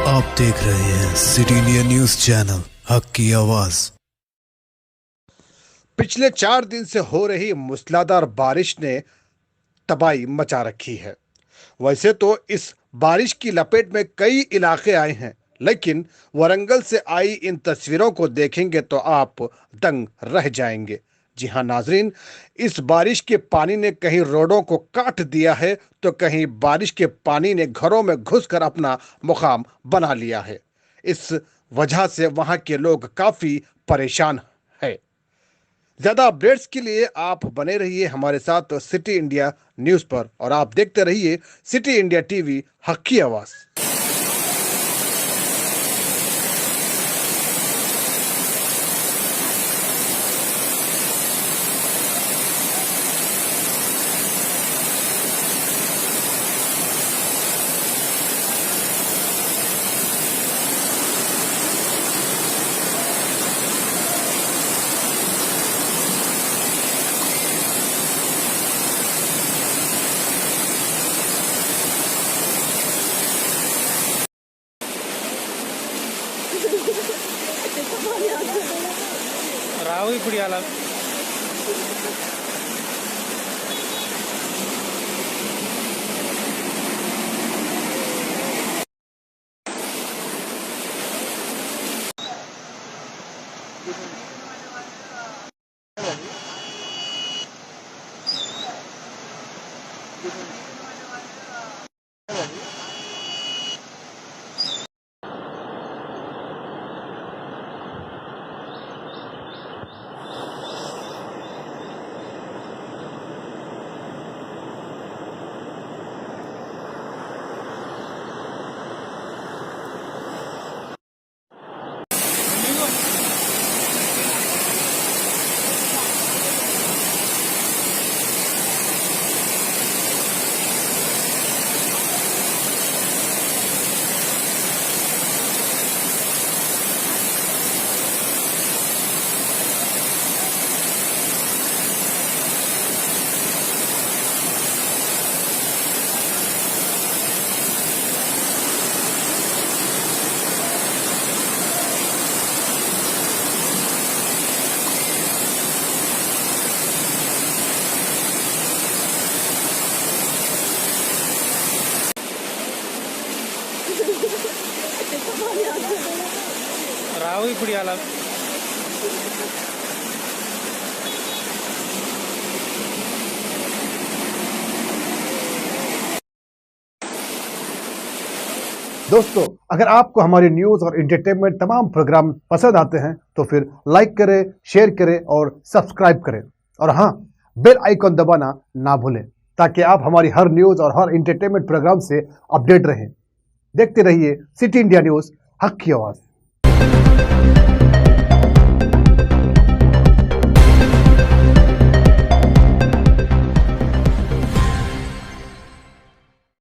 आप देख रहे हैं सिटी इंडिया न्यूज चैनल, हक की आवाज। पिछले 4 दिन से हो रही मूसलाधार बारिश ने तबाही मचा रखी है। वैसे तो इस बारिश की लपेट में कई इलाके आए हैं, लेकिन वरंगल से आई इन तस्वीरों को देखेंगे तो आप दंग रह जाएंगे। जी हां नाजरीन, इस बारिश के पानी ने कहीं रोडों को काट दिया है तो कहीं बारिश के पानी ने घरों में घुसकर अपना मुकाम बना लिया है। इस वजह से वहां के लोग काफी परेशान हैं। ज्यादा अपडेट्स के लिए आप बने रहिए हमारे साथ सिटी इंडिया न्यूज पर और आप देखते रहिए सिटी इंडिया टीवी, हक की आवाज। రావు ఇప్పుడు అలా రావు ఇప్పుడు అలా दोस्तों, अगर आपको हमारी न्यूज और एंटरटेनमेंट तमाम प्रोग्राम पसंद आते हैं तो फिर लाइक करें, शेयर करें और सब्सक्राइब करें। और हाँ, बेल आइकॉन दबाना ना भूलें ताकि आप हमारी हर न्यूज और हर एंटरटेनमेंट प्रोग्राम से अपडेट रहें। देखते रहिए सिटी इंडिया न्यूज, हक की आवाज।